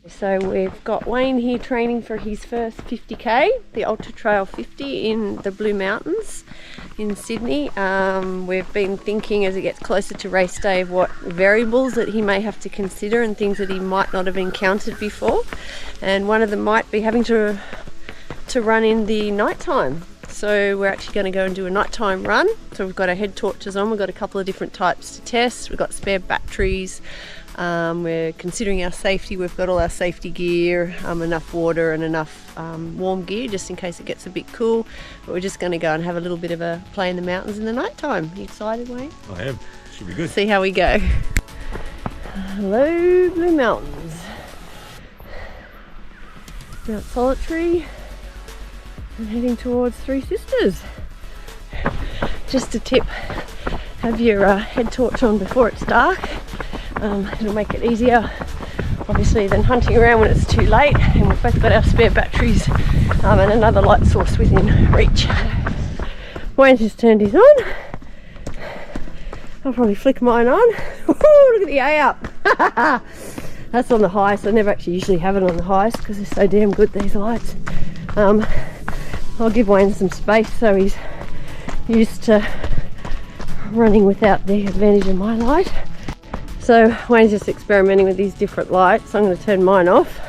So we've got Wayne here training for his first 50k, the Ultra Trail 50 in the Blue Mountains in Sydney. We've been thinking as it gets closer to race day of what variables that he may have to consider and things that he might not have encountered before. And one of them might be having to run in the nighttime. So we're actually going to go and do a nighttime run. So we've got our head torches on, we've got a couple of different types to test, we've got spare batteries. We're considering our safety. We've got all our safety gear, enough water and enough warm gear just in case it gets a bit cool. But we're just going to go and have a little bit of a play in the mountains in the night time. You excited, Wayne? I am. Should be good. See how we go. Hello, Blue Mountains. Mount Solitary. I'm heading towards Three Sisters. Just a tip, have your head torch on before it's dark. It'll make it easier, obviously, than hunting around when it's too late. And we've both got our spare batteries and another light source within reach. Wayne's just turned his on. I'll probably flick mine on. Woohoo, look at the A up. That's on the highest. I never actually usually have it on the highest because they're so damn good, these lights. I'll give Wayne some space so he's used to running without the advantage of my light. So Wayne's just experimenting with these different lights. I'm going to turn mine off.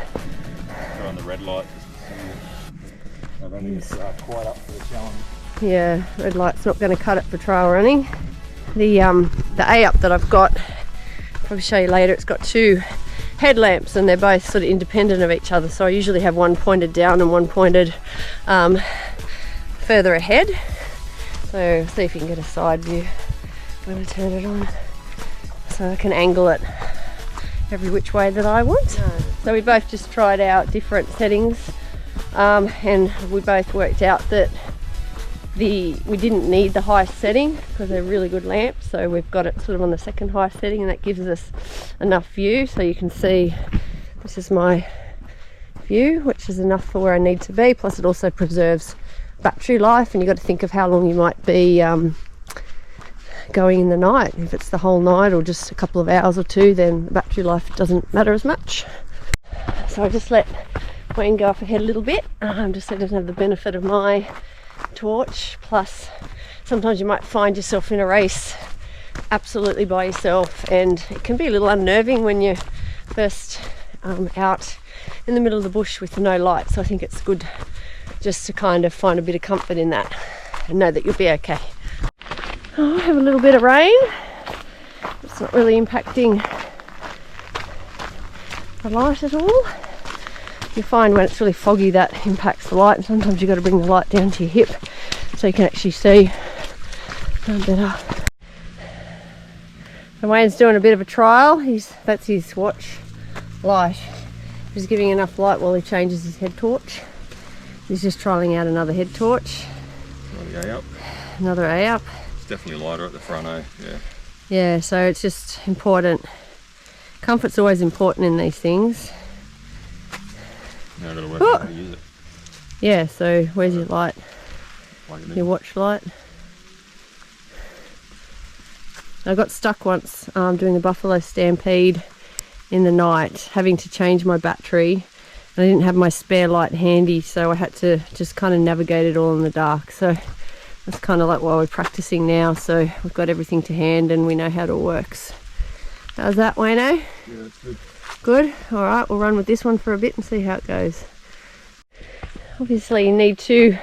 Go on the red light. I don't think it's quite up for the challenge. Yeah, red light's not going to cut it for trail running. The A up that I've got, I'll probably show you later, it's got two headlamps and they're both sort of independent of each other. So I usually have one pointed down and one pointed further ahead. So see if you can get a side view. I'm going to turn it on so I can angle it every which way that I want. So we both just tried out different settings and we both worked out that we didn't need the highest setting because they're really good lamps. So we've got it sort of on the second highest setting and that gives us enough view. So you can see this is my view, which is enough for where I need to be. Plus it also preserves battery life, and you've got to think of how long you might be going in the night. If it's the whole night or just a couple of hours or two, then the battery life doesn't matter as much. So I just let Wayne go up ahead a little bit, just so he doesn't have the benefit of my torch. Plus sometimes you might find yourself in a race absolutely by yourself, and it can be a little unnerving when you're first out in the middle of the bush with no light. So I think it's good just to kind of find a bit of comfort in that and know that you'll be okay. Oh, I have a little bit of rain. It's not really impacting the light at all. You find when it's really foggy that impacts the light, and sometimes you've got to bring the light down to your hip so you can actually see better. And Wayne's doing a bit of a trial. That's his watch light. He's giving enough light while he changes his head torch. He's just trialling out another head torch. Another A up. Another A up. It's definitely lighter at the front, eh? Yeah. Yeah, so it's just important. Comfort's always important in these things. Now I've got to work out how to use it. Yeah, so where's your light? Your watch light? I got stuck once doing the Buffalo Stampede in the night, having to change my battery. I didn't have my spare light handy, so I had to just kind of navigate it all in the dark. So that's kind of like why we're practicing now. So we've got everything to hand and we know how it all works. How's that, Wayno? Yeah, that's good. Good? Alright, we'll run with this one for a bit and see how it goes. Obviously you need to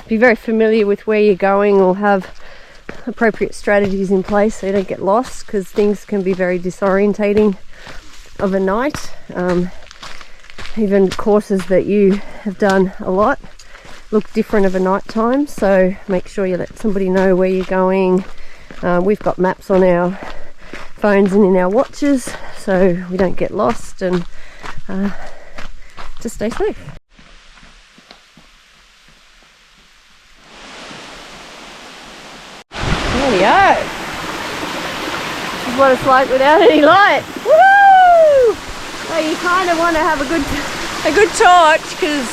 be very familiar with where you're going or have appropriate strategies in place so you don't get lost, because things can be very disorientating of a night. Even courses that you have done a lot look different of a night time, so make sure you let somebody know where you're going. We've got maps on our phones and in our watches so we don't get lost, and just stay safe. There we go. This is what it's like without any light. Woo! So you kind of want to have a good torch, because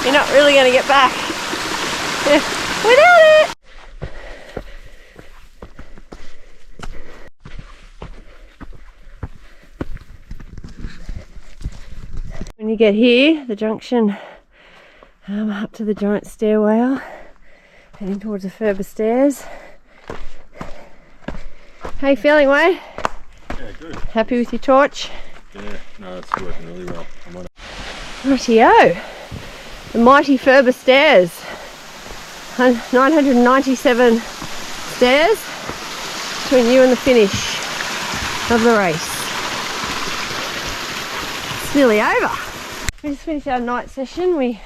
you're not really going to get back without it. When you get here, the junction, up to the giant stairwell, heading towards the Ferber stairs. How you feeling, Wayne? Yeah, good. Happy with your torch? Yeah, no, it's working really well. I'm on it. Rightio. The mighty Ferber stairs. 997 stairs between you and the finish of the race. It's nearly over. We just finished our night session. We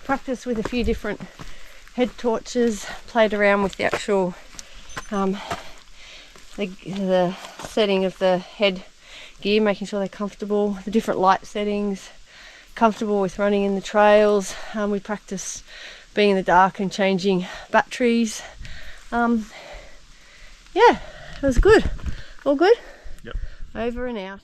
practiced with a few different head torches, played around with the actual the setting of the head gear, making sure they're comfortable, the different light settings, comfortable with running in the trails. We practiced being in the dark and changing batteries. Yeah, it was good. All good? Yep. Over and out.